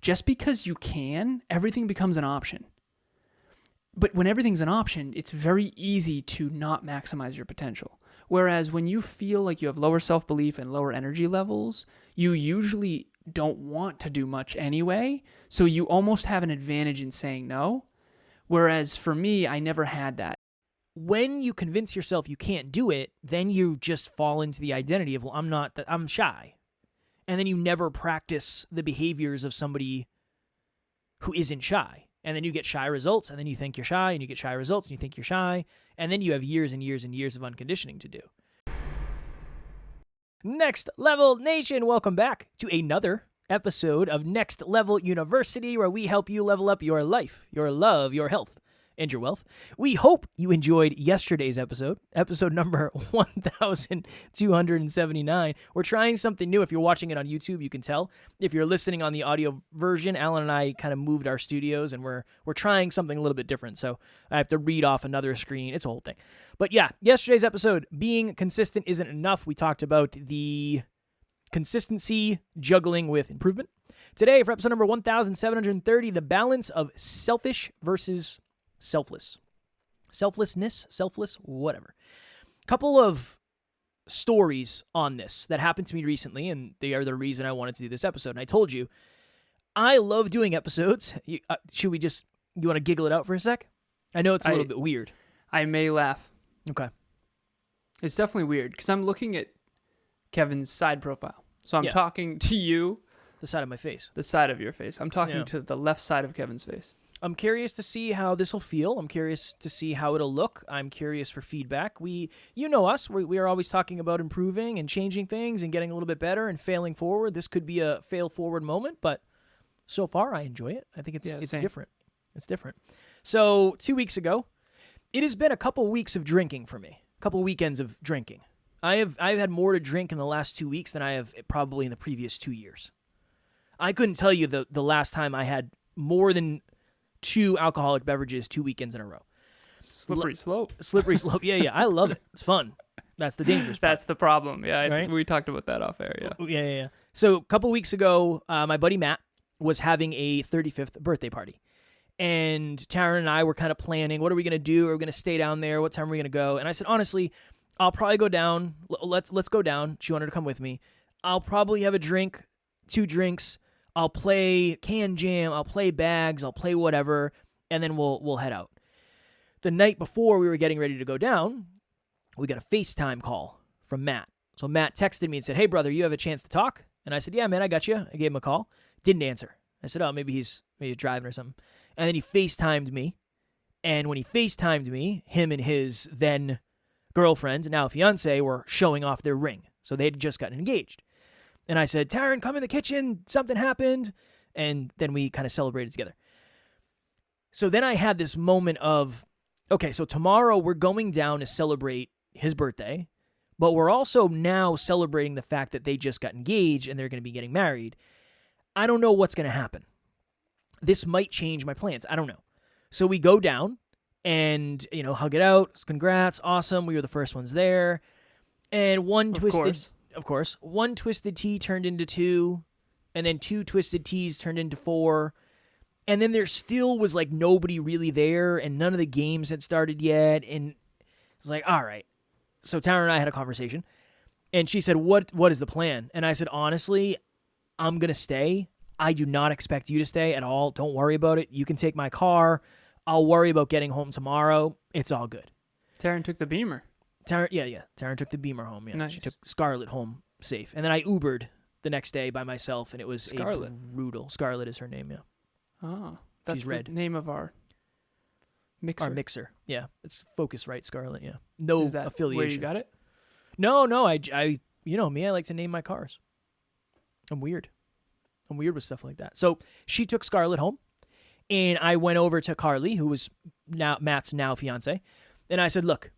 just because you can, everything becomes an option. But when everything's an option, it's very easy to not maximize your potential. Whereas when you feel like you have lower self-belief and lower energy levels, you usually don't want to do much anyway. So you almost have an advantage in saying no. Whereas for me, I never had that. When you convince yourself you can't do it, then you just fall into the identity of, well, I'm shy. And then you never practice the behaviors of somebody who isn't shy. And then you get shy results, and then you think you're shy, and you get shy results, and you think you're shy, and then you have years and years and years of unconditioning to do. Next Level Nation, welcome back to another episode of Next Level University, where we help you level up your life, your love, your health, and your wealth. We hope you enjoyed yesterday's episode number 1279. We're trying something new. If you're watching it on YouTube, you can tell. If you're listening on the audio version, Alan and I kind of moved our studios, and we're trying something a little bit different. So I have to read off another screen. It's a whole thing. But yeah, yesterday's episode, being consistent isn't enough. We talked about the consistency juggling with improvement. Today, for episode number 1730, the balance of selfish versus selfless. Selflessness, selfless, whatever. Couple of stories on this that happened to me recently, and they are the reason I wanted to do this episode. And I told you, I love doing episodes. You want to giggle it out for a sec? I know it's a little bit weird. I may laugh. Okay. It's definitely weird because I'm looking at Kevin's side profile. So I'm talking to you. The side of my face. The side of your face. I'm talking to the left side of Kevin's face. I'm curious to see how this will feel. I'm curious to see how it'll look. I'm curious for feedback. You know us. We are always talking about improving and changing things and getting a little bit better and failing forward. This could be a fail forward moment, but so far I enjoy it. I think it's different. It's different. So 2 weeks ago, it has been a couple weeks of drinking for me. A couple weekends of drinking. I've had more to drink in the last 2 weeks than I have probably in the previous 2 years. I couldn't tell you the last time I had more than 2 alcoholic beverages 2 weekends in a row. Slippery slope. Slippery slope. Yeah. I love it. It's fun. That's the dangerous part. That's the problem. Yeah, right? We talked about that off air. Yeah. Yeah. So a couple weeks ago, my buddy Matt was having a 35th birthday party. And Taryn and I were kind of planning, what are we going to do? Are we going to stay down there? What time are we going to go? And I said, honestly, I'll probably go down. Let's go down. She wanted to come with me. I'll probably have a drink, 2 drinks. I'll play Can Jam, I'll play Bags, I'll play whatever, and then we'll head out. The night before we were getting ready to go down, we got a FaceTime call from Matt. So Matt texted me and said, hey, brother, you have a chance to talk? And I said, yeah, man, I got you. I gave him a call. Didn't answer. I said, oh, maybe he's driving or something. And then he FaceTimed me. And when he FaceTimed me, him and his then girlfriend, now fiance, were showing off their ring. So they had just gotten engaged. And I said, Taryn, come in the kitchen. Something happened. And then we kind of celebrated together. So then I had this moment of, okay, so tomorrow we're going down to celebrate his birthday, but we're also now celebrating the fact that they just got engaged and they're going to be getting married. I don't know what's going to happen. This might change my plans. I don't know. So we go down and, hug it out. Congrats. Awesome. We were the first ones there. And one twisted tea turned into 2, and then 2 twisted teas turned into 4. And then there still was like nobody really there, and none of the games had started yet. And it was like, all right. So Tara and I had a conversation, and she said, what is the plan? And I said, honestly, I'm going to stay. I do not expect you to stay at all. Don't worry about it. You can take my car. I'll worry about getting home tomorrow. It's all good. Taryn took the Beamer. Taryn took the Beamer home. Yeah, nice. She took Scarlett home safe. And then I Ubered the next day by myself, and it was brutal. Scarlett is her name, yeah. Oh, that's She's red. The name of our mixer. Our mixer, yeah. It's Focusrite Scarlett, yeah. No is that affiliation. Where you got it? No, I you know me, I like to name my cars. I'm weird with stuff like that. So she took Scarlett home, and I went over to Carly, who was now Matt's now fiance, and I said, look,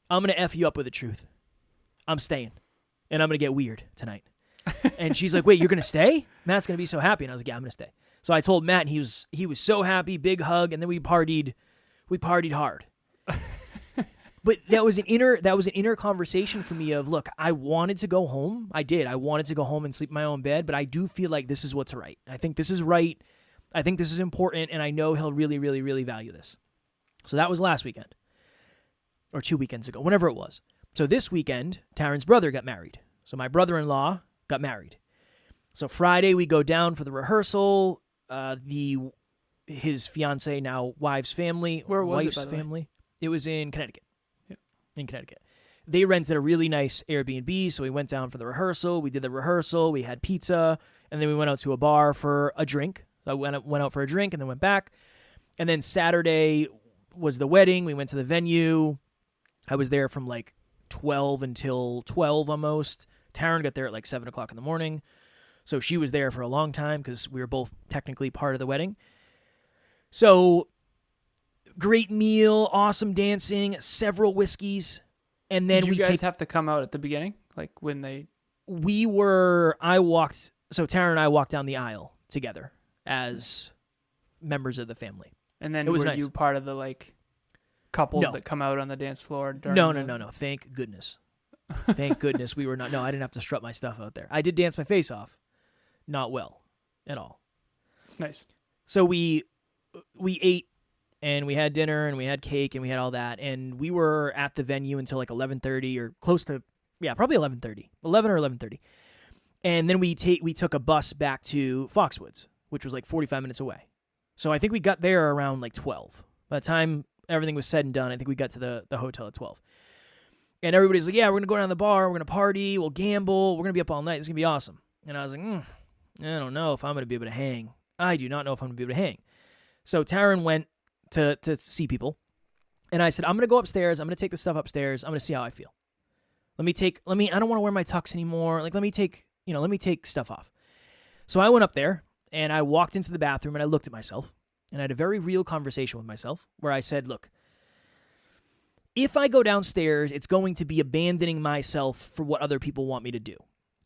I'm going to F you up with the truth. I'm staying, and I'm going to get weird tonight. And she's like, wait, you're going to stay? Matt's going to be so happy. And I was like, yeah, I'm going to stay. So I told Matt, and he was so happy, big hug, and then we partied hard. But that was an inner conversation for me of, look, I wanted to go home. I did. I wanted to go home and sleep in my own bed, but I do feel like this is what's right. I think this is right. I think this is important, and I know he'll really, really, really value this. So that was last weekend. Or 2 weekends ago, whenever it was. So this weekend, Taryn's brother got married. So my brother-in-law got married. So Friday we go down for the rehearsal. His fiance, now wife's family. Where was wife's it, by the way? family. It was in Connecticut. Yeah. In Connecticut. They rented a really nice Airbnb, so we went down for the rehearsal. We did the rehearsal. We had pizza, and then we went out to a bar for a drink. So I went out for a drink and then went back. And then Saturday was the wedding. We went to the venue. I was there from like 12 until 12 almost. Taryn got there at like 7 o'clock in the morning. So she was there for a long time because we were both technically part of the wedding. So great meal, awesome dancing, several whiskeys. And then Did you guys have to come out at the beginning? Like when they... So Taryn and I walked down the aisle together as members of the family. And then it was were nice. you part of the like couples No. that come out on the dance floor? During No. Thank goodness. Thank goodness we were not. No, I didn't have to strut my stuff out there. I did dance my face off. Not well at all. Nice. So we ate and we had dinner and we had cake and we had all that. And we were at the venue until like 11:30 or close to, probably 11:30, 11 or 11:30. And then we took a bus back to Foxwoods, which was like 45 minutes away. So I think we got there around like 12. By the time everything was said and done, I think we got to the hotel at 12. And everybody's like, yeah, we're going to go down to the bar. We're going to party. We'll gamble. We're going to be up all night. It's going to be awesome. And I was like, I don't know if I'm going to be able to hang. I do not know if I'm going to be able to hang. So Taryn went to see people. And I said, I'm going to go upstairs. I'm going to take the stuff upstairs. I'm going to see how I feel. I don't want to wear my tux anymore. Like, let me take stuff off. So I went up there and I walked into the bathroom and I looked at myself and I had a very real conversation with myself where I said, look, if I go downstairs, it's going to be abandoning myself for what other people want me to do.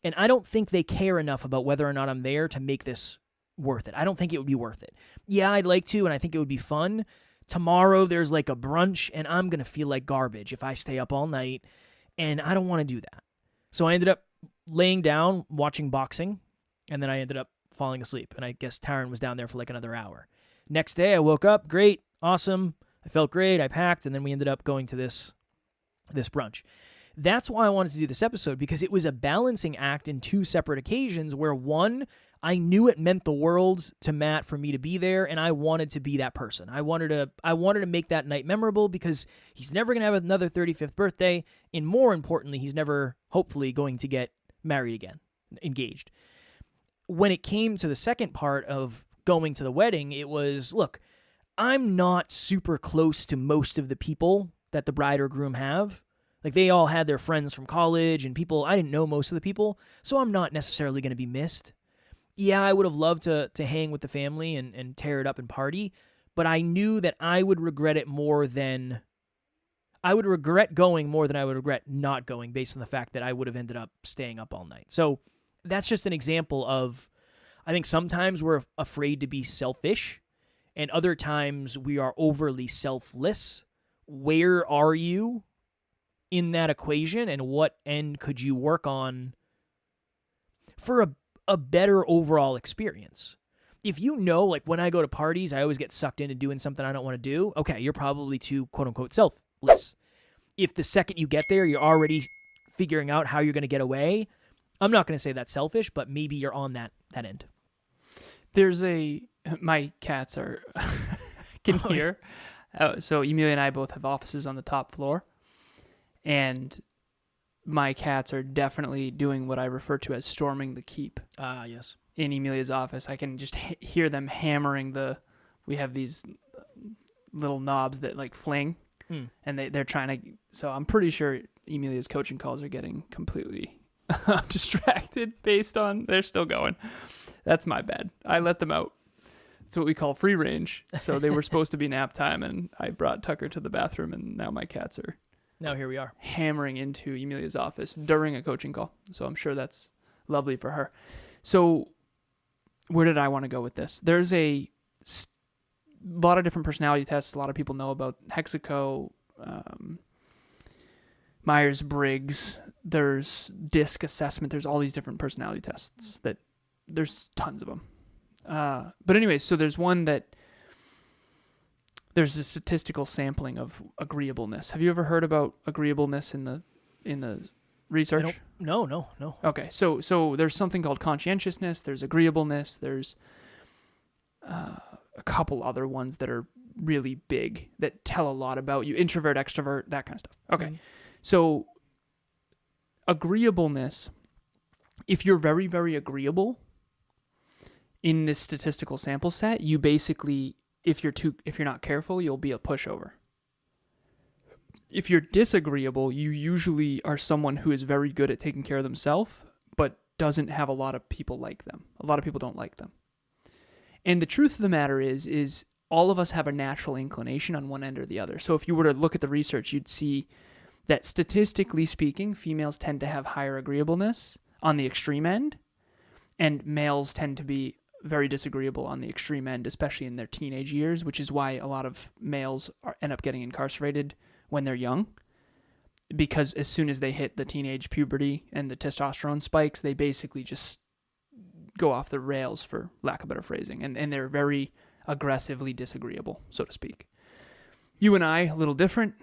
And I don't think they care enough about whether or not I'm there to make this worth it. I don't think it would be worth it. Yeah, I'd like to, and I think it would be fun. Tomorrow there's like a brunch, and I'm going to feel like garbage if I stay up all night, and I don't want to do that. So I ended up laying down, watching boxing, and then I ended up falling asleep. And I guess Taryn was down there for like another hour. Next day, I woke up, great, awesome. I felt great. I packed, and then we ended up going to this brunch. That's why I wanted to do this episode, because it was a balancing act in two separate occasions where, one, I knew it meant the world to Matt for me to be there, and I wanted to be that person. I wanted to make that night memorable because he's never going to have another 35th birthday, and more importantly, he's never, hopefully, going to get married again, engaged. When it came to the second part of going to the wedding, it was, look, I'm not super close to most of the people that the bride or groom have. Like, they all had their friends from college and people. I didn't know most of the people, so I'm not necessarily going to be missed. Yeah, I would have loved to hang with the family and tear it up and party, but I knew that I would regret it more than... I would regret going more than I would regret not going based on the fact that I would have ended up staying up all night. So that's just an example of, I think sometimes we're afraid to be selfish, and other times we are overly selfless. Where are you in that equation, and what end could you work on for a better overall experience? If you know, like, when I go to parties, I always get sucked into doing something I don't want to do, okay, you're probably too, quote-unquote, selfless. If the second you get there, you're already figuring out how you're going to get away, I'm not going to say that's selfish, but maybe you're on that end. My cats are can hear. So Emilia and I both have offices on the top floor, and my cats are definitely doing what I refer to as storming the keep. Yes. In Emilia's office, I can just hear them hammering we have these little knobs that like fling, and they're trying to. So I'm pretty sure Emilia's coaching calls are getting completely distracted based on they're still going. That's my bad. I let them out. It's what we call free range. So they were supposed to be nap time, and I brought Tucker to the bathroom, and now my cats are now here we are hammering into Emilia's office during a coaching call. So I'm sure that's lovely for her. So where did I want to go with this? There's a lot of different personality tests. A lot of people know about Hexaco. Myers-Briggs, there's DISC assessment, there's all these different personality tests that there's tons of them. But anyways, so there's one that there's a statistical sampling of agreeableness. Have you ever heard about agreeableness in the research? No. Okay, so there's something called conscientiousness, there's agreeableness, there's a couple other ones that are really big that tell a lot about you, introvert, extrovert, that kind of stuff. Okay, so agreeableness, if you're very, very agreeable in this statistical sample set, you basically, if you're not careful, you'll be a pushover. If you're disagreeable, you usually are someone who is very good at taking care of themselves, but doesn't have a lot of people like them. A lot of people don't like them. And the truth of the matter is all of us have a natural inclination on one end or the other. So if you were to look at the research, you'd see that statistically speaking, females tend to have higher agreeableness on the extreme end, and males tend to be very disagreeable on the extreme end, especially in their teenage years, which is why a lot of males end up getting incarcerated when they're young, because as soon as they hit the teenage puberty and the testosterone spikes, they basically just go off the rails, for lack of better phrasing, and they're very aggressively disagreeable, so to speak. You and I, a little different.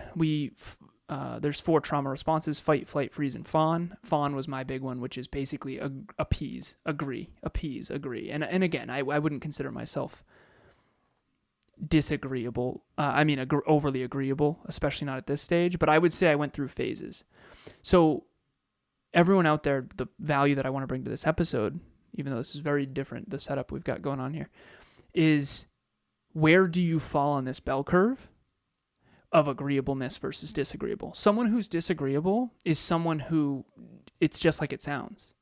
There's 4 trauma responses: fight, flight, freeze, and fawn. Fawn was my big one, which is basically appease, agree, appease, agree. And again, I wouldn't consider myself disagreeable. Overly agreeable, especially not at this stage. But I would say I went through phases. So everyone out there, the value that I want to bring to this episode, even though this is very different, the setup we've got going on here, is where do you fall on this bell curve of agreeableness versus disagreeable? Someone who's disagreeable is someone who, it's just like it sounds.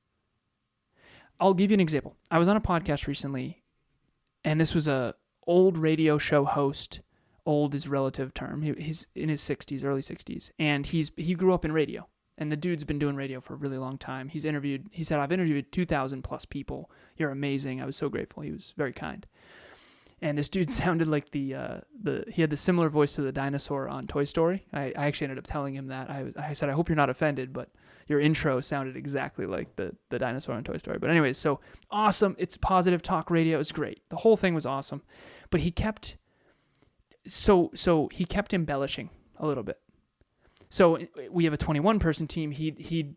I'll give you an example. I was on a podcast recently, and this was a old radio show host. Old is relative term. He's in his 60s, early 60s, and he grew up in radio. And the dude's been doing radio for a really long time. He said, I've interviewed 2,000 plus people. You're amazing. I was so grateful. He was very kind. And this dude sounded like he had the similar voice to the dinosaur on Toy Story. I actually ended up telling him that. I said, I hope you're not offended, but your intro sounded exactly like the dinosaur on Toy Story. But anyways, so awesome. It's positive talk radio. It's great. The whole thing was awesome. But he kept embellishing a little bit. So we have a 21-person team. He'd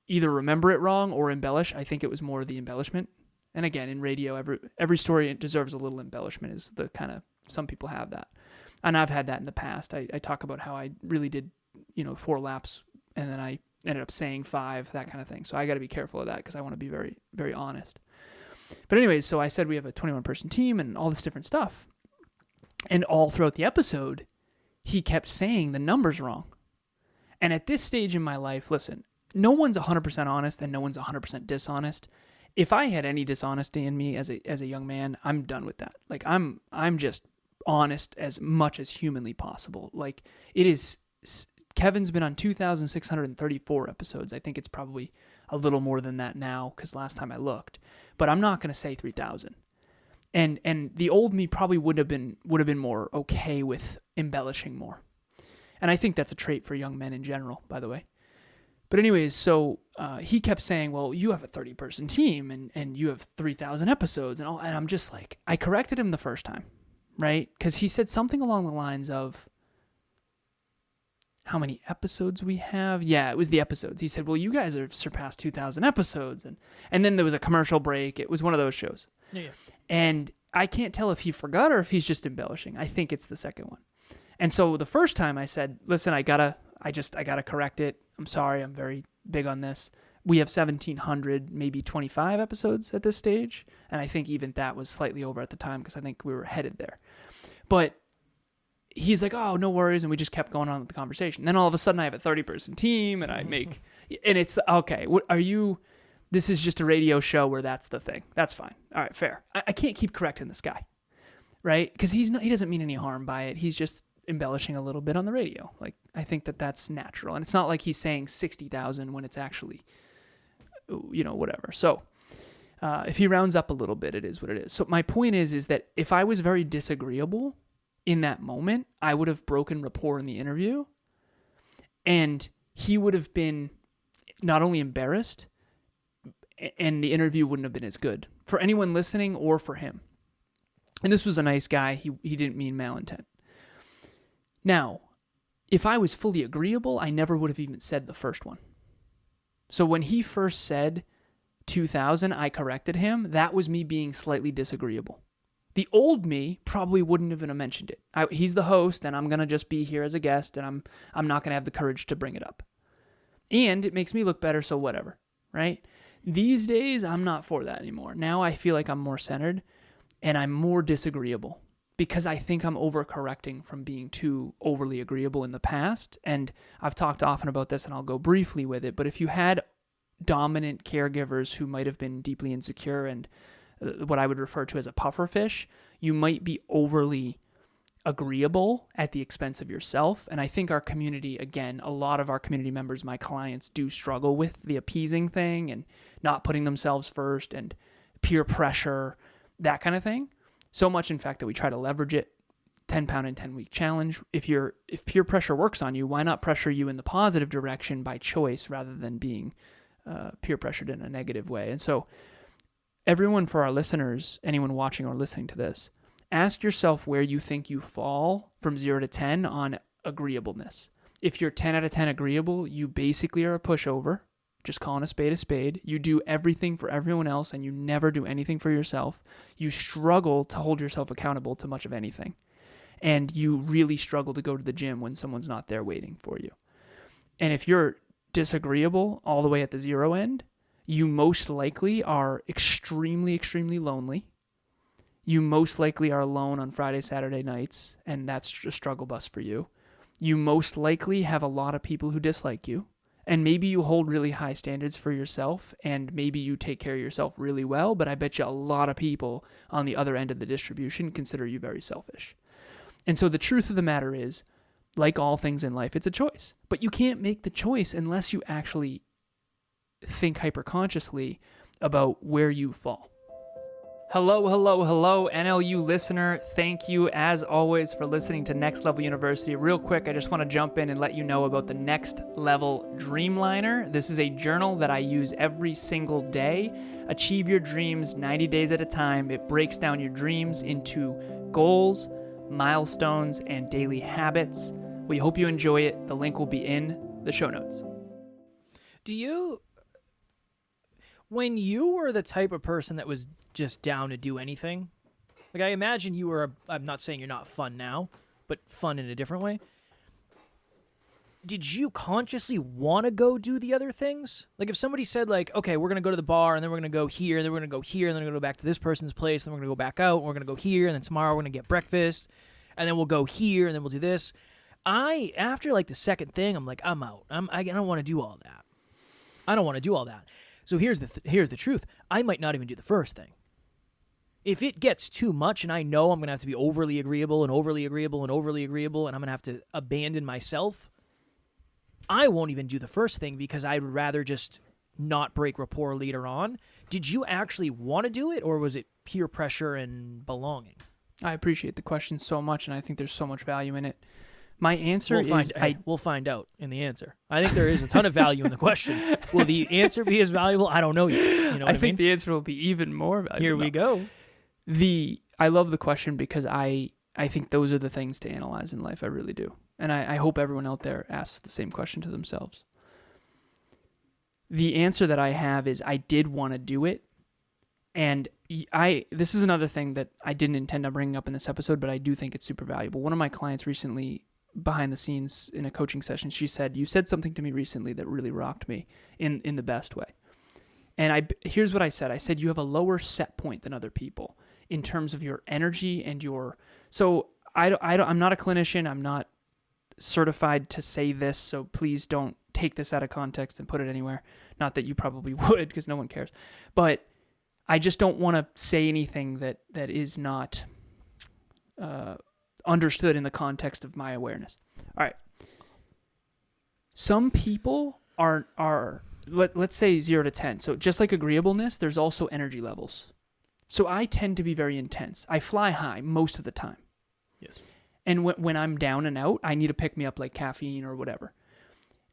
either remember it wrong or embellish. I think it was more the embellishment. And again, in radio, every story deserves a little embellishment, is the kind of, some people have that. And I've had that in the past. I talk about how I really did, 4 laps, and then I ended up saying 5, that kind of thing. So I got to be careful of that, because I want to be very, very honest. But anyways, so I said we have a 21-person team and all this different stuff. And all throughout the episode, he kept saying the numbers wrong. And at this stage in my life, listen, no one's 100% honest and no one's 100% dishonest. If I had any dishonesty in me as a young man, I'm done with that. Like I'm just honest as much as humanly possible. Like it is, Kevin's been on 2,634 episodes. I think it's probably a little more than that now, because last time I looked. But I'm not going to say 3,000. And the old me probably would have been more okay with embellishing more. And I think that's a trait for young men in general, by the way. But anyways, so he kept saying, well, you have a 30-person team and you have 3,000 episodes and all. And I'm just like, I corrected him the first time, right? Because he said something along the lines of, how many episodes we have? Yeah, it was the episodes. He said, well, you guys have surpassed 2,000 episodes. And then there was a commercial break. It was one of those shows. Yeah. And I can't tell if he forgot or if he's just embellishing. I think it's the second one. And so the first time I said, listen, I gotta correct it. I'm sorry. I'm very big on this. We have 1,700, maybe 25 episodes at this stage. And I think even that was slightly over at the time, because I think we were headed there. But he's like, oh, no worries. And we just kept going on with the conversation. Then all of a sudden I have a 30-person team and I make, and it's, okay, this is just a radio show where that's the thing. That's fine. All right, fair. I can't keep correcting this guy, right? Because he doesn't mean any harm by it. He's just embellishing a little bit on the radio. Like, I think that's natural. And it's not like he's saying 60,000 when it's actually, whatever. So if he rounds up a little bit, it is what it is. So my point is that if I was very disagreeable in that moment, I would have broken rapport in the interview. And he would have been not only embarrassed, and the interview wouldn't have been as good for anyone listening or for him. And this was a nice guy. He didn't mean malintent. Now, if I was fully agreeable, I never would have even said the first one. So when he first said 2000, I corrected him. That was me being slightly disagreeable. The old me probably wouldn't have mentioned it. He's the host, and I'm going to just be here as a guest, and I'm not going to have the courage to bring it up. And it makes me look better, so whatever, right? These days, I'm not for that anymore. Now I feel like I'm more centered, and I'm more disagreeable because I think I'm overcorrecting from being too overly agreeable in the past. And I've talked often about this, and I'll go briefly with it, but if you had dominant caregivers who might have been deeply insecure and what I would refer to as a puffer fish, you might be overly agreeable at the expense of yourself. And I think our community, again, a lot of our community members, my clients, do struggle with the appeasing thing and not putting themselves first and peer pressure, that kind of thing. So much, in fact, that we try to leverage it. 10-pound in 10-week challenge. If peer pressure works on you, why not pressure you in the positive direction by choice rather than being peer pressured in a negative way? And so everyone, for our listeners, anyone watching or listening to this, ask yourself where you think you fall from 0 to 10 on agreeableness. If you're 10 out of 10 agreeable, you basically are a pushover, just calling a spade a spade. You do everything for everyone else and you never do anything for yourself. You struggle to hold yourself accountable to much of anything. And you really struggle to go to the gym when someone's not there waiting for you. And if you're disagreeable all the way at the 0 end, you most likely are extremely, extremely lonely. You most likely are alone on Friday, Saturday nights, and that's a struggle bus for you. You most likely have a lot of people who dislike you, and maybe you hold really high standards for yourself, and maybe you take care of yourself really well, but I bet you a lot of people on the other end of the distribution consider you very selfish. And so the truth of the matter is, like all things in life, it's a choice. But you can't make the choice unless you actually think hyperconsciously about where you fall. Hello, NLU listener. Thank you, as always, for listening to Next Level University. Real quick, I just want to jump in and let you know about the Next Level Dreamliner. This is a journal that I use every single day. Achieve your dreams 90 days at a time. It breaks down your dreams into goals, milestones, and daily habits. We hope you enjoy it. The link will be in the show notes. When you were the type of person that was just down to do anything, like I imagine you were, I'm not saying you're not fun now, but fun in a different way. Did you consciously want to go do the other things? Like if somebody said like, okay, we're going to go to the bar and then we're going to go here, and then we're going to go here, and then we're going to go back to this person's place, and then we're going to go back out, and we're going to go here, and then tomorrow we're going to get breakfast, and then we'll go here, and then we'll do this. After like the second thing, I'm like, I'm out. I don't want to do all that. I don't want to do all that. So here's the truth. I might not even do the first thing. If it gets too much and I know I'm going to have to be overly agreeable and overly agreeable and overly agreeable and I'm going to have to abandon myself, I won't even do the first thing because I'd rather just not break rapport later on. Did you actually want to do it, or was it peer pressure and belonging? I appreciate the question so much, and I think there's so much value in it. My answer we'll find out in the answer. I think there is a ton of value in the question. Will the answer be as valuable? I don't know yet. You know what I mean? think the answer will be even more valuable. Here we go. I love the question because I think those are the things to analyze in life. I really do. And I hope everyone out there asks the same question to themselves. The answer that I have is I did want to do it. And this is another thing that I didn't intend on bringing up in this episode, but I do think it's super valuable. One of my clients recently, behind the scenes in a coaching session, she said, you said something to me recently that really rocked me in the best way. And here's what I said. I said, you have a lower set point than other people in terms of your energy and so I'm not a clinician. I'm not certified to say this. So please don't take this out of context and put it anywhere. Not that you probably would, because no one cares, but I just don't want to say anything that is not, understood in the context of my awareness. All right. Some people are let's say 0 to 10. So just like agreeableness, there's also energy levels. So I tend to be very intense. I fly high most of the time. Yes. And when I'm down and out, I need to pick me up like caffeine or whatever.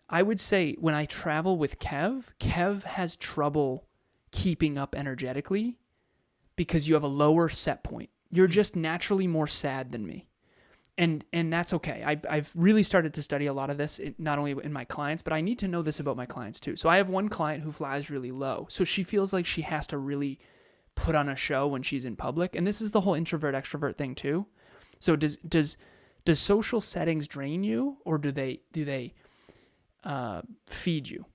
I would say when I travel with Kev has trouble keeping up energetically because you have a lower set point. You're just naturally more sad than me. And that's okay. I've really started to study a lot of this, not only in my clients, but I need to know this about my clients too. So I have one client who flies really low. So she feels like she has to really put on a show when she's in public. And this is the whole introvert extrovert thing too. So does social settings drain you, or do they feed you?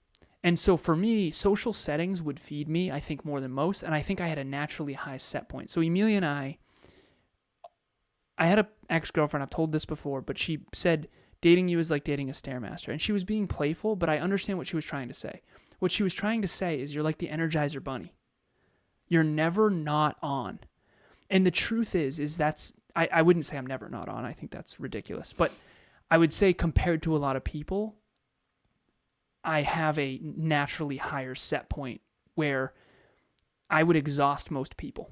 And so for me, social settings would feed me, I think, more than most. And I think I had a naturally high set point. So Emilia and I had an ex-girlfriend, I've told this before, but she said, dating you is like dating a Stairmaster. And she was being playful, but I understand what she was trying to say. What she was trying to say is you're like the Energizer Bunny. You're never not on. And the truth is that's, I wouldn't say I'm never not on. I think that's ridiculous. But I would say compared to a lot of people, I have a naturally higher set point where I would exhaust most people.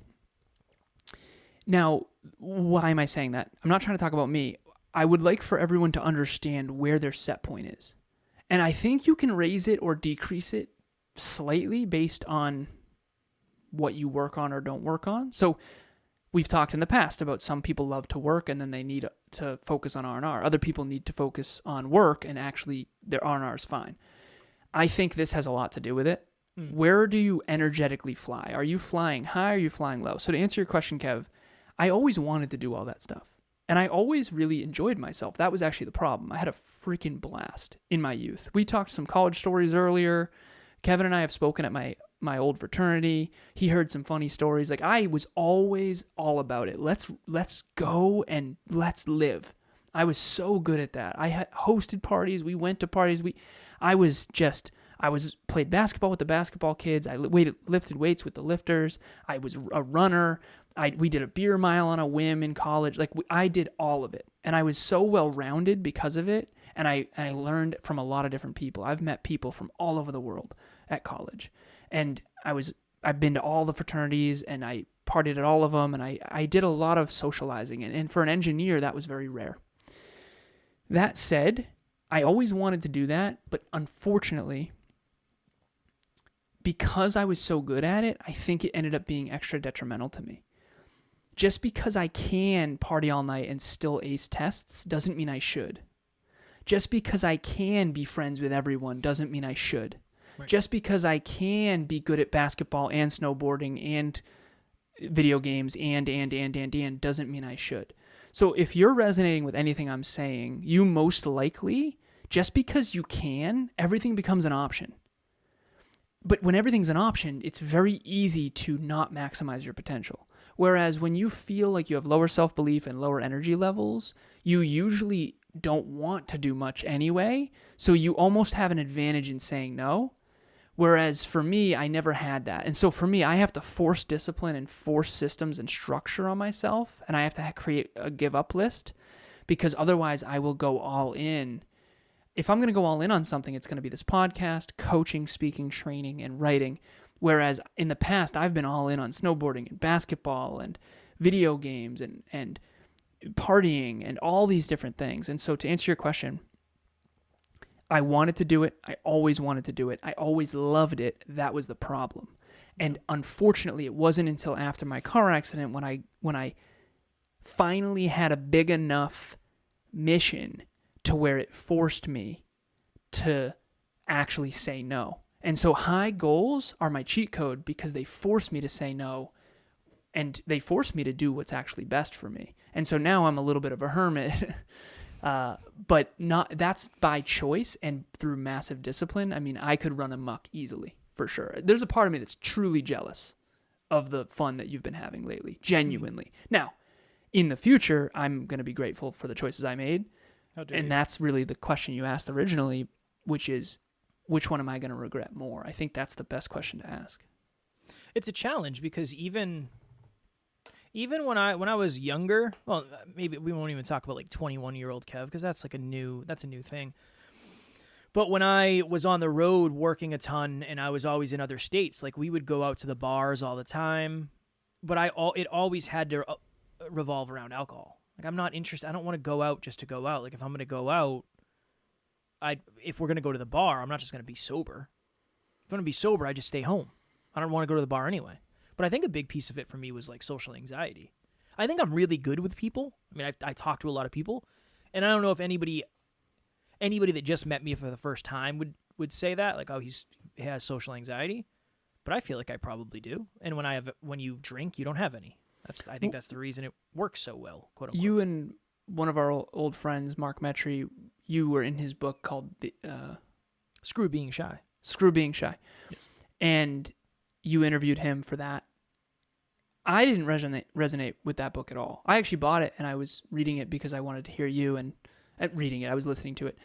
Now, why am I saying that? I'm not trying to talk about me. I would like for everyone to understand where their set point is. And I think you can raise it or decrease it slightly based on what you work on or don't work on. So we've talked in the past about some people love to work and then they need to focus on R&R. Other people need to focus on work and actually their R&R is fine. I think this has a lot to do with it. Where do you energetically fly? Are you flying high or are you flying low? So to answer your question, Kev, I always wanted to do all that stuff. And I always really enjoyed myself. That was actually the problem. I had a freaking blast in my youth. We talked some college stories earlier. Kevin and I have spoken at my old fraternity. He heard some funny stories. Like, I was always all about it. Let's go and let's live. I was so good at that. I had hosted parties. We went to parties. I played basketball with the basketball kids. I lifted weights with the lifters. I was a runner. We did a beer mile on a whim in college. Like, I did all of it. And I was so well-rounded because of it. And I learned from a lot of different people. I've met people from all over the world at college. And I've been to all the fraternities and I partied at all of them. And I did a lot of socializing. And for an engineer, that was very rare. That said, I always wanted to do that. But unfortunately, because I was so good at it, I think it ended up being extra detrimental to me. Just because I can party all night and still ace tests doesn't mean I should. Just because I can be friends with everyone doesn't mean I should. Right. Just because I can be good at basketball and snowboarding and video games and doesn't mean I should. So if you're resonating with anything I'm saying, you most likely, just because you can, everything becomes an option. But when everything's an option, it's very easy to not maximize your potential. Whereas when you feel like you have lower self-belief and lower energy levels, you usually don't want to do much anyway. So you almost have an advantage in saying no. Whereas for me, I never had that. And so for me, I have to force discipline and force systems and structure on myself. And I have to create a give up list because otherwise I will go all in. If I'm going to go all in on something, it's going to be this podcast, coaching, speaking, training, and writing. Whereas in the past, I've been all in on snowboarding and basketball and video games and partying and all these different things. And so to answer your question, I wanted to do it. I always wanted to do it. I always loved it. That was the problem. And unfortunately, it wasn't until after my car accident when I finally had a big enough mission to where it forced me to actually say no. And so high goals are my cheat code because they force me to say no and they force me to do what's actually best for me. And so now I'm a little bit of a hermit, but that's by choice and through massive discipline. I mean, I could run amok easily for sure. There's a part of me that's truly jealous of the fun that you've been having lately, genuinely. Now, in the future, I'm going to be grateful for the choices I made. And that's really the question you asked originally, which is, which one am I going to regret more? I think that's the best question to ask. It's a challenge because even when I was younger, well, maybe we won't even talk about like 21-year-old Kev because that's a new thing. But when I was on the road working a ton and I was always in other states, like we would go out to the bars all the time, but it always had to revolve around alcohol. Like I'm not interested. I don't want to go out just to go out. Like if I'm going to go out, if we're going to go to the bar, I'm not just going to be sober. If I'm going to be sober, I just stay home. I don't want to go to the bar anyway. But I think a big piece of it for me was like social anxiety. I think I'm really good with people. I mean, I talk to a lot of people, and I don't know if anybody that just met me for the first time would say that, like, oh, he has social anxiety. But I feel like I probably do. And when you drink, you don't have any. I think that's the reason it works so well, quote unquote. You and one of our old friends, Mark Metry, you were in his book called Screw Being Shy. Screw Being Shy. Yes. And you interviewed him for that. I didn't resonate with that book at all. I actually bought it, and I was reading it because I wanted to hear you, and reading it, I was listening to it,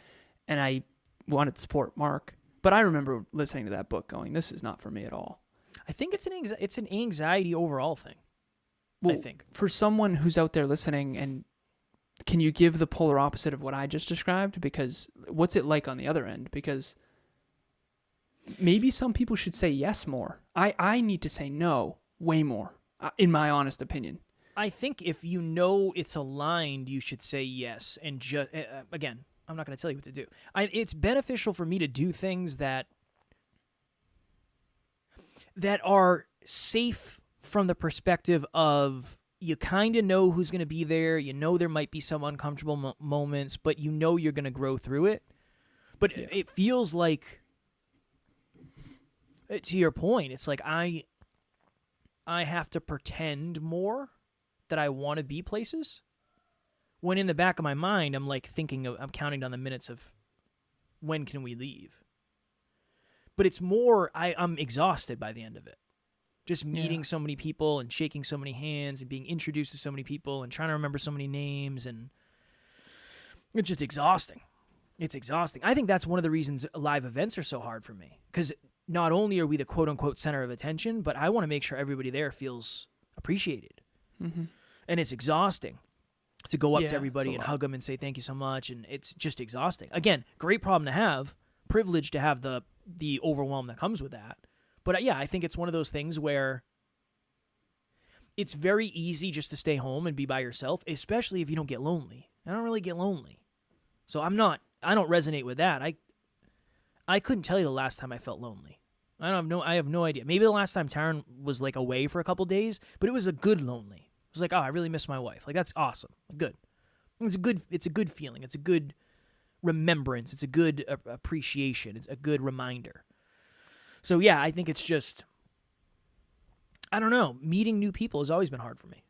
and I wanted to support Mark. But I remember listening to that book going, this is not for me at all. I think it's an anxiety overall thing. Well, I think. For someone who's out there listening, and can you give the polar opposite of what I just described? Because what's it like on the other end? Because maybe some people should say yes more. I need to say no way more, in my honest opinion. I think if you know it's aligned, you should say yes. And just again, I'm not going to tell you what to do. It's beneficial for me to do things that are safe from the perspective of you kind of know who's going to be there. You know there might be some uncomfortable moments, but you know you're going to grow through it. But Yeah. it feels like, to your point, it's like I have to pretend more that I want to be places. When in the back of my mind, I'm like I'm counting down the minutes of when can we leave. But it's more, I'm exhausted by the end of it. Just meeting so many people and shaking so many hands and being introduced to so many people and trying to remember so many names, and it's just exhausting. It's exhausting. I think that's one of the reasons live events are so hard for me, because not only are we the quote-unquote center of attention, but I want to make sure everybody there feels appreciated. Mm-hmm. And it's exhausting to go up Yeah, to everybody it's a and lot. hug them and say thank you so much, and it's just exhausting. Again, great problem to have, privilege to have the overwhelm that comes with that. But yeah, I think it's one of those things where it's very easy just to stay home and be by yourself, especially if you don't get lonely. I don't really get lonely. So I don't resonate with that. I couldn't tell you the last time I felt lonely. I have no idea. Maybe the last time Taryn was like away for a couple days, but it was a good lonely. It was like, oh, I really miss my wife. Like, that's awesome. Good. It's a good feeling. It's a good remembrance. It's a good appreciation. It's a good reminder. So yeah, I think it's just, I don't know. Meeting new people has always been hard for me.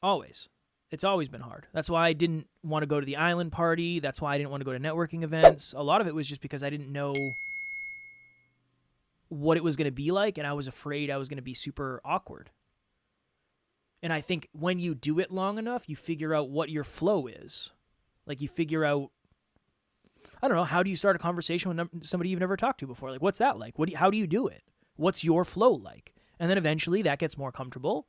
Always. It's always been hard. That's why I didn't want to go to the island party. That's why I didn't want to go to networking events. A lot of it was just because I didn't know what it was going to be like, and I was afraid I was going to be super awkward. And I think when you do it long enough, you figure out what your flow is. Like, you figure out, I don't know, how do you start a conversation with somebody you've never talked to before? Like, what's that like? How do you do it? What's your flow like? And then eventually that gets more comfortable.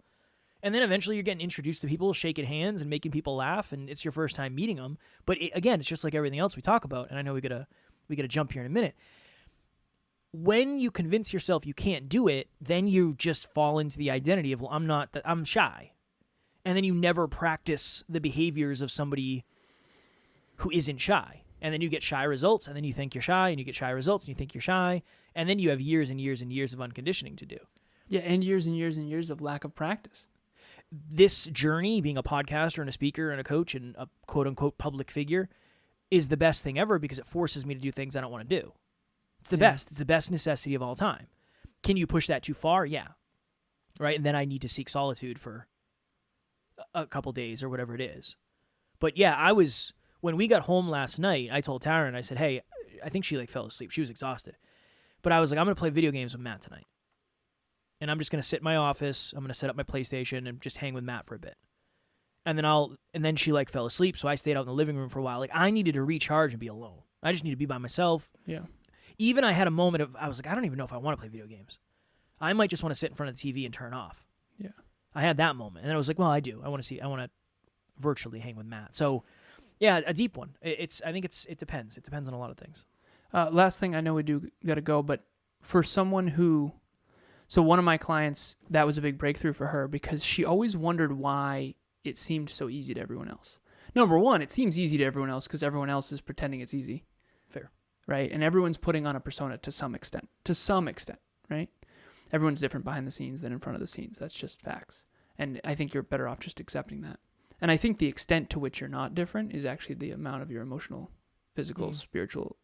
And then eventually you're getting introduced to people, shaking hands and making people laugh, and it's your first time meeting them. But again, it's just like everything else we talk about, and I know we gotta jump here in a minute. When you convince yourself you can't do it, then you just fall into the identity of, well, I'm shy. And then you never practice the behaviors of somebody who isn't shy. And then you get shy results, and then you think you're shy, and you get shy results, and you think you're shy, and then you have years and years and years of unconditioning to do. Yeah, and years and years and years of lack of practice. This journey, being a podcaster and a speaker and a coach and a quote-unquote public figure, is the best thing ever because it forces me to do things I don't want to do. It's the best. It's the best necessity of all time. Can you push that too far? Yeah. Right? And then I need to seek solitude for a couple days or whatever it is. But yeah, when we got home last night, I told Taryn, I said, hey, I think she fell asleep. She was exhausted. But I was like, I'm going to play video games with Matt tonight. And I'm just going to sit in my office. I'm going to set up my PlayStation and just hang with Matt for a bit. And then she fell asleep. So I stayed out in the living room for a while. I needed to recharge and be alone. I just need to be by myself. Yeah. Even I had a moment of, I was like, I don't even know if I want to play video games. I might just want to sit in front of the TV and turn off. Yeah. I had that moment. And then I was like, well, I do. I want to virtually hang with Matt. So yeah, a deep one. I think it depends. It depends on a lot of things. Last thing, I know we do got to go, but for someone so one of my clients, that was a big breakthrough for her because she always wondered why it seemed so easy to everyone else. Number one, it seems easy to everyone else because everyone else is pretending it's easy. Fair. Right? And everyone's putting on a persona to some extent, right? Everyone's different behind the scenes than in front of the scenes. That's just facts. And I think you're better off just accepting that. And I think the extent to which you're not different is actually the amount of your emotional, physical, spiritual,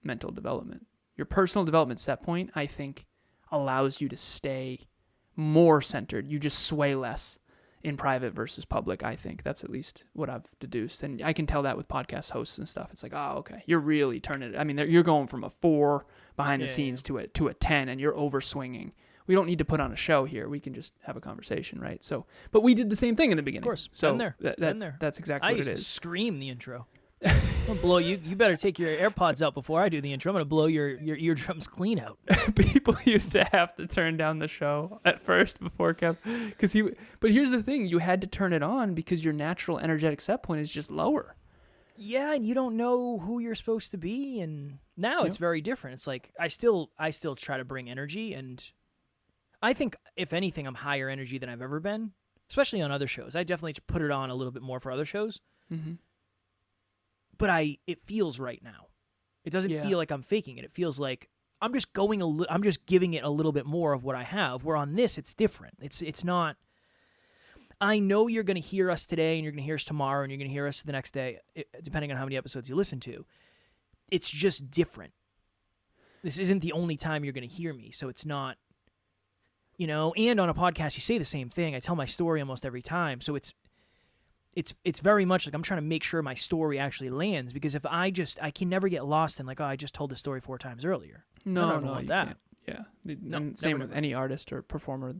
mental development. Your personal development set point, I think, allows you to stay more centered. You just sway less in private versus public, I think. That's at least what I've deduced. And I can tell that with podcast hosts and stuff. It's like, oh, okay, you're really turning it. I mean, you're going from a 4 behind the scenes to a 10, and you're overswinging. We don't need to put on a show here. We can just have a conversation, right? So, but we did the same thing in the beginning. Of course. So been there. That's exactly I what used it to is. scream the intro. I'm gonna blow you. You better take your AirPods out before I do the intro. I'm gonna blow your eardrums clean out. People used to have to turn down the show at first before Kev, but here's the thing: you had to turn it on because your natural energetic set point is just lower. Yeah, and you don't know who you're supposed to be, and now it's very different. It's like I still try to bring energy, and I think if anything, I'm higher energy than I've ever been, especially on other shows. I definitely put it on a little bit more for other shows. Mm-hmm. But it feels right now. It doesn't feel like I'm faking it. It feels like I'm just I'm just giving it a little bit more of what I have. Where on this, it's different. It's not. I know you're going to hear us today, and you're going to hear us tomorrow, and you're going to hear us the next day, depending on how many episodes you listen to. It's just different. This isn't the only time you're going to hear me, so it's not. And on a podcast, you say the same thing. I tell my story almost every time, so it's very much like I'm trying to make sure my story actually lands, because if I can never get lost in like, oh, I just told the story 4 times earlier. No, you can't. Yeah. And same with any artist or performer.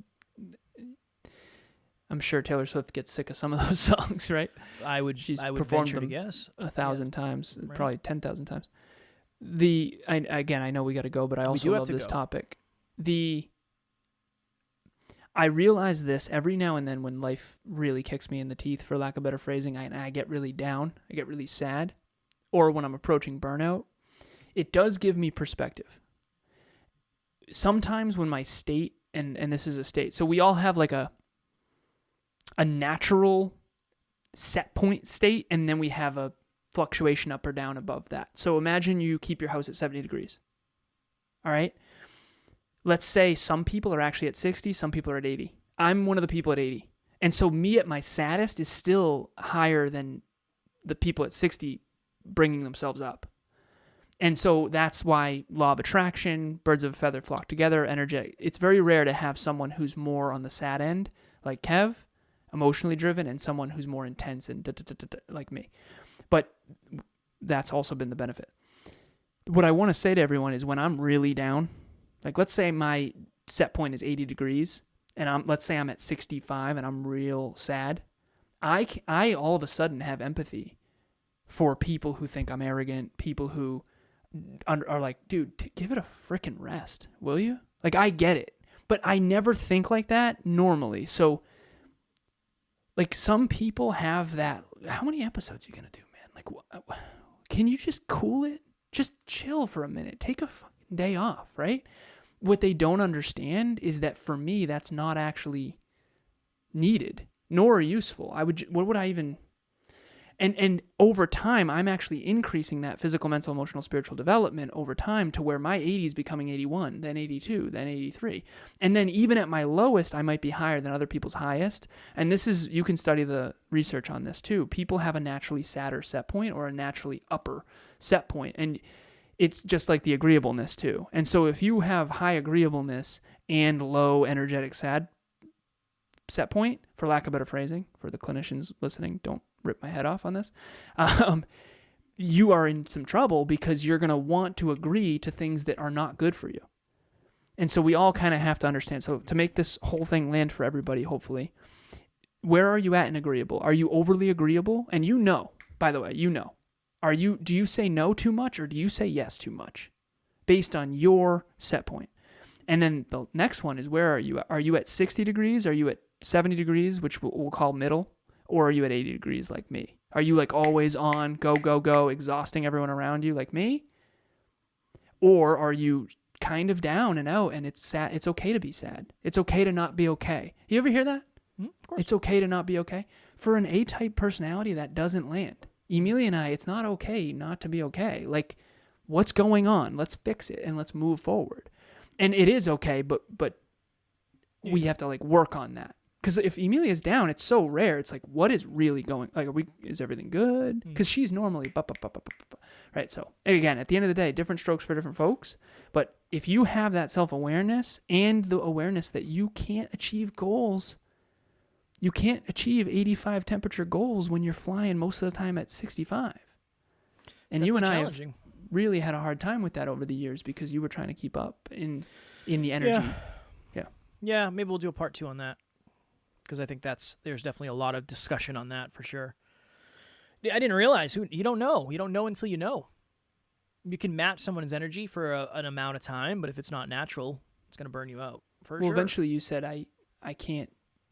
I'm sure Taylor Swift gets sick of some of those songs, right? I would performed them to guess 1,000 times, right. Probably 10,000 times. I know we got to go, but I also love this topic. I realize this every now and then when life really kicks me in the teeth, for lack of better phrasing, I get really down, I get really sad, or when I'm approaching burnout, it does give me perspective. Sometimes when my state, and this is a state, so we all have like a natural set point state, and then we have a fluctuation up or down above that. So imagine you keep your house at 70 degrees. All right? Let's say some people are actually at 60, some people are at 80. I'm one of the people at 80. And so me at my saddest is still higher than the people at 60 bringing themselves up. And so that's why law of attraction, birds of a feather flock together, energetic. It's very rare to have someone who's more on the sad end, like Kev, emotionally driven, and someone who's more intense and like me. But that's also been the benefit. What I want to say to everyone is when I'm really down, like let's say my set point is 80 degrees, and let's say I'm at 65 and I'm real sad, I all of a sudden have empathy for people who think I'm arrogant, people who are like, dude, give it a freaking rest, will you? Like, I get it, but I never think like that normally. So, like, some people have that. How many episodes are you gonna do, man? Like, can you just cool it? Just chill for a minute. Take a fucking day off, right? What they don't understand is that for me, that's not actually needed nor useful. What would I even? And over time, I'm actually increasing that physical, mental, emotional, spiritual development over time to where my 80 is becoming 81, then 82, then 83. And then even at my lowest, I might be higher than other people's highest. And you can study the research on this too. People have a naturally sadder set point or a naturally upper set point. And it's just like the agreeableness too. And so if you have high agreeableness and low energetic sad set point, for lack of better phrasing, for the clinicians listening, don't rip my head off on this, you are in some trouble because you're going to want to agree to things that are not good for you. And so we all kind of have to understand. So to make this whole thing land for everybody, hopefully, where are you at in agreeable? Are you overly agreeable? And by the way, do you say no too much or do you say yes too much based on your set point? And then the next one is, where are you at? Are you at 60 degrees? Are you at 70 degrees, which we'll call middle? Or are you at 80 degrees like me? Are you like always on, go, go, go, exhausting everyone around you like me? Or are you kind of down and out and it's sad? It's okay to be sad. It's okay to not be okay. You ever hear that? Of course. It's okay to not be okay. For an A-type personality, that doesn't land. Emilia and I, it's not okay not to be okay. Like, what's going on? Let's fix it and let's move forward. And it is okay, but we have to like work on that. Because if Emilia's down, it's so rare. It's like, what is really going? Like, is everything good? Because she's normally right. So again, at the end of the day, different strokes for different folks. But if you have that self-awareness and the awareness that you can't achieve goals, you can't achieve 85 temperature goals when you're flying most of the time at 65. And you and I have really had a hard time with that over the years because you were trying to keep up in the energy. Yeah, maybe we'll do a part 2 on that. Because I think there's definitely a lot of discussion on that for sure. I didn't realize you don't know. You don't know until you know. You can match someone's energy for an amount of time, but if it's not natural, it's going to burn you out for sure. Eventually you said I can't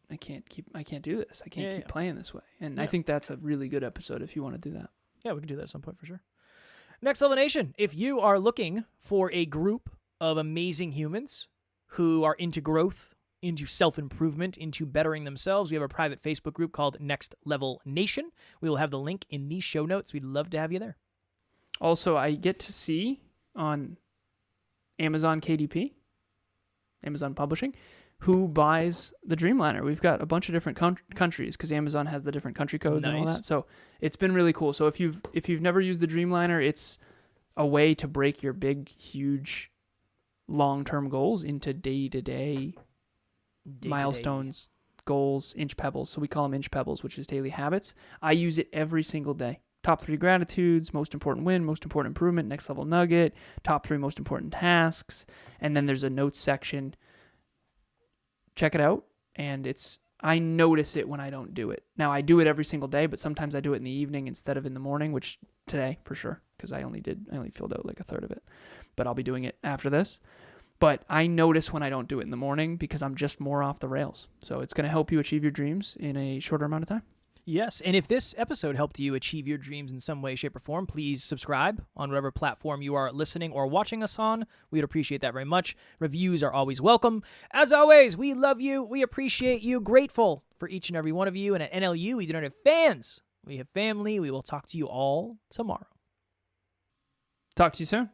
do this. I can't keep playing this way. And I think that's a really good episode if you want to do that. Yeah, we can do that at some point for sure. Next Level Nation, if you are looking for a group of amazing humans who are into growth, into self-improvement, into bettering themselves, we have a private Facebook group called Next Level Nation. We will have the link in the show notes. We'd love to have you there. Also, I get to see on Amazon KDP, Amazon Publishing, who buys the Dreamliner. We've got a bunch of different countries because Amazon has the different country codes and all that. So it's been really cool. So if you've never used the Dreamliner, it's a way to break your big, huge, long-term goals into day-to-day milestones, goals, inch pebbles. So we call them inch pebbles, which is daily habits. I use it every single day. Top 3 gratitudes, most important win, most important improvement, next level nugget, top 3 most important tasks. And then there's a notes section. Check it out. And I notice it when I don't do it. Now I do it every single day, but sometimes I do it in the evening instead of in the morning, which today for sure, because I only filled out like a third of it, but I'll be doing it after this. But I notice when I don't do it in the morning because I'm just more off the rails. So it's going to help you achieve your dreams in a shorter amount of time. Yes, and if this episode helped you achieve your dreams in some way, shape, or form, please subscribe on whatever platform you are listening or watching us on. We'd appreciate that very much. Reviews are always welcome. As always, we love you. We appreciate you. Grateful for each and every one of you. And at NLU, we don't have fans. We have family. We will talk to you all tomorrow. Talk to you soon.